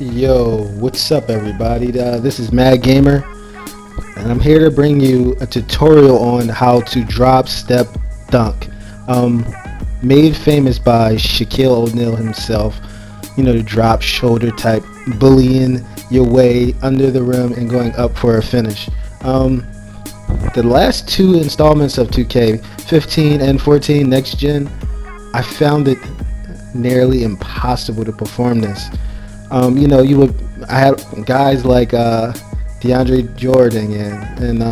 Yo, what's up everybody? This is Mad Gamer, and I'm here to bring you a tutorial on how to drop step dunk. Made famous by Shaquille O'Neal himself. You know, the drop shoulder type, bullying your way under the rim and going up for a finish. The last two installments of 2K, 15 and 14 next gen, I found it nearly impossible to perform this. I had guys like DeAndre Jordan and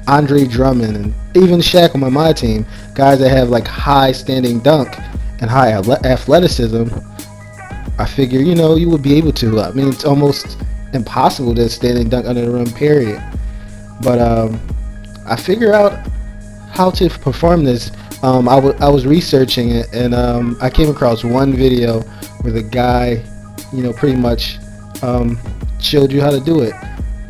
Andre Drummond and even Shaq on my team, guys that have like high standing dunk and high athleticism. I figure, you would be able to. I mean, it's almost impossible to standing dunk under the rim, period. But I figure out how to perform this. I was researching it, and I came across one video where the guy, pretty much showed you how to do it.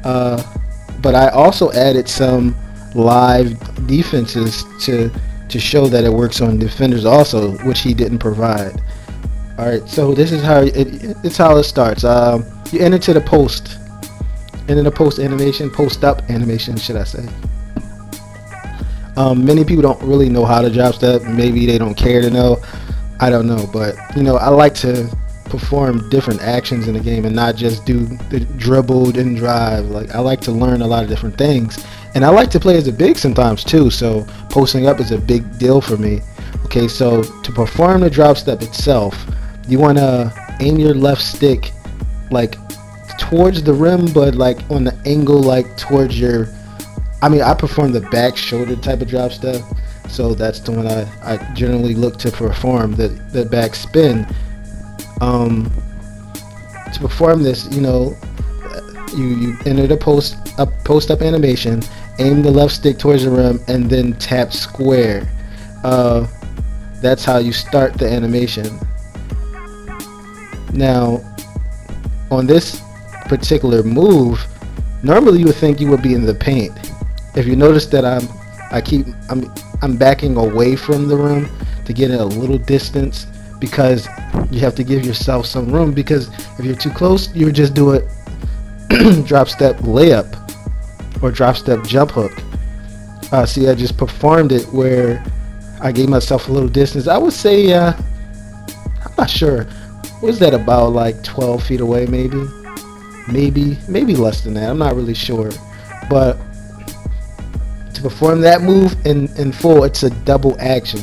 But I also added some live defenses to show that it works on defenders also, which he didn't provide. All right, so this is how it's how it starts. You enter the post, post up animation, should I say? Many people don't really know how to drop step. Maybe they don't care to know. I don't know, but I like to perform different actions in the game and not just do the dribble and drive. Like, I like to learn a lot of different things, and I like to play as a big sometimes too. So posting up is a big deal for me. Okay, so to perform the drop step itself, you want to aim your left stick like towards the rim, but like on the angle, like towards your. I perform the back shoulder type of drop step, so that's the one I generally look to perform, the back spin. To perform this, you enter the post up animation, aim the left stick towards the rim, and then tap square. That's how you start the animation. Now, on this particular move, normally you would think you would be in the paint. If you notice that I'm backing away from the rim to get in a little distance, because you have to give yourself some room, because if you're too close, you would just do it drop step layup or drop step jump hook. See, I just performed it where I gave myself a little distance. I would say I'm not sure, what is that, about like 12 feet away, maybe less than that. I'm not really sure, but to perform that move in full, it's a double action.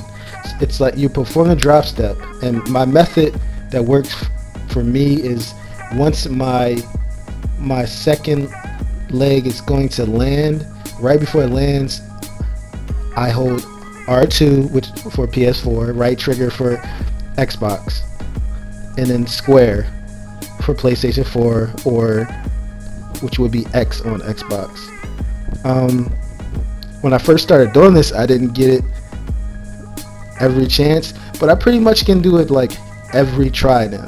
It's like you perform the drop step, and my method that works for me is, once my second leg is going to land, right before it lands, I hold R2, which for PS4, right trigger for Xbox, and then square for PlayStation 4, or which would be X on Xbox. When I first started doing this, I didn't get it every chance, but I pretty much can do it like every try now.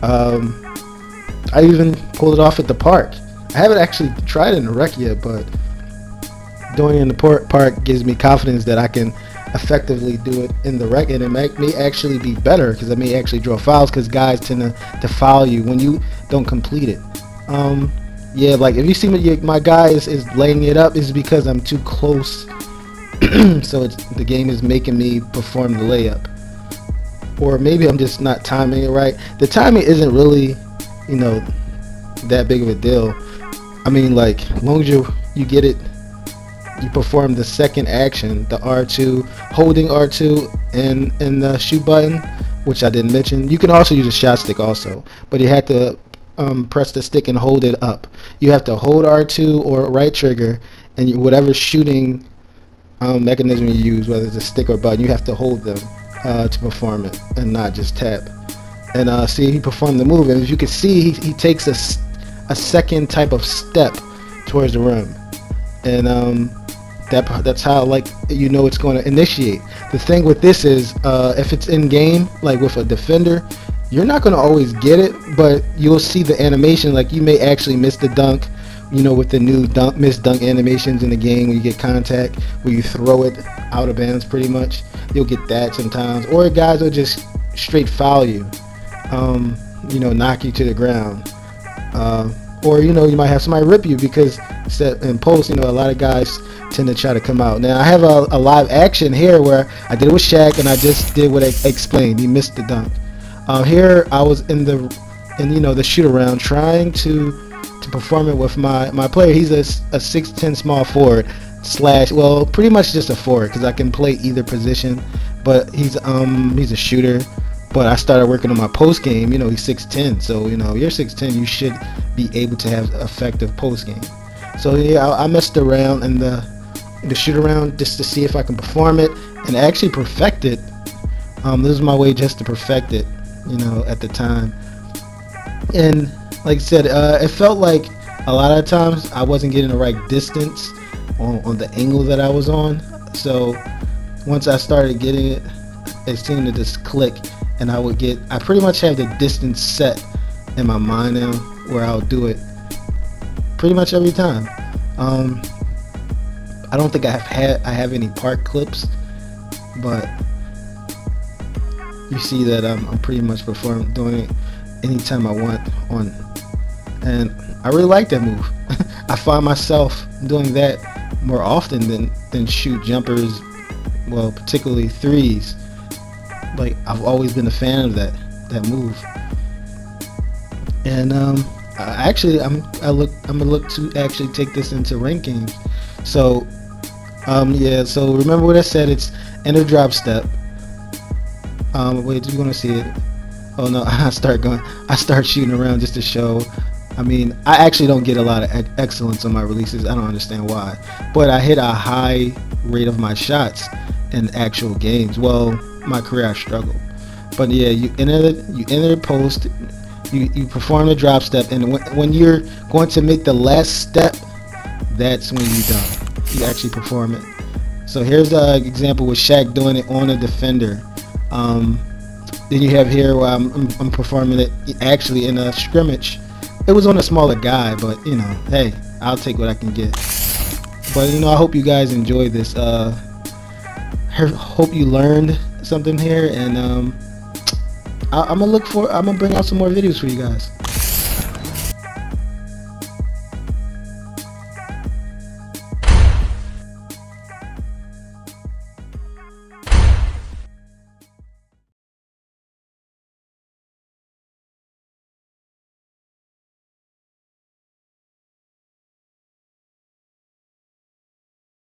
I even pulled it off at the park. I haven't actually tried it in the rec yet, but doing it in the park gives me confidence that I can effectively do it in the rec, and it may actually be better, because I may actually draw fouls, because guys tend to foul you when you don't complete it. Yeah, like if you see my guy is laying it up, is because I'm too close. So the game is making me perform the layup, or maybe I'm just not timing it right. The timing isn't really, that big of a deal. I mean, like, as long as you get it, you perform the second action, the R2, holding R2 and the shoot button, which I didn't mention. You can also use a shot stick also, but you have to press the stick and hold it up. You have to hold R2 or right trigger, and whatever shooting mechanism you use, whether it's a stick or button, you have to hold them to perform it, and not just tap. And see, he performed the move, and as you can see, he takes a second type of step towards the rim, and that's how, like, it's going to initiate. The thing with this is, if it's in game, like with a defender, you're not going to always get it, but you'll see the animation. Like, you may actually miss the dunk, with the new miss dunk animations in the game, where you get contact, where you throw it out of bounds pretty much. You'll get that sometimes, or guys will just straight foul you. knock you to the ground. Or you might have somebody rip you because in post, a lot of guys tend to try to come out. Now I have a live action here where I did it with Shaq, and I just did what I explained. He missed the dunk. Here I was in the shoot around trying to perform it with my player. He's a 6'10" small forward slash, well, pretty much just a forward because I can play either position. But he's a shooter. But I started working on my post game. He's 6'10", so you're 6'10", you should be able to have effective post game. So yeah, I messed around in the shoot around just to see if I can perform it and actually perfect it. This is my way just to perfect it, at the time. And like I said, it felt like a lot of times I wasn't getting the right distance on the angle that I was on. So once I started getting it, it seemed to just click. And I pretty much have the distance set in my mind now where I'll do it pretty much every time. I don't think I have any park clips, but you see that I'm pretty much doing it anytime I want on, and I really like that move. I find myself doing that more often than shoot jumpers, well, particularly threes. Like, I've always been a fan of that move. And I'm gonna look to actually take this into ranking. So yeah, so remember what I said, it's enter drop step. Wait, you wanna see it? Oh no, I start shooting around just to show. I mean, I actually don't get a lot of excellence on my releases. I don't understand why, but I hit a high rate of my shots in actual games. Well, my career I struggle, but yeah, you enter the post, you perform the drop step, and when you're going to make the last step, that's when you actually perform it. So here's an example with Shaq doing it on a defender. Then you have here where I'm performing it actually in a scrimmage. It was on a smaller guy, but hey, I'll take what I can get. But I hope you guys enjoyed this. Hope you learned something here, and I'm gonna bring out some more videos for you guys.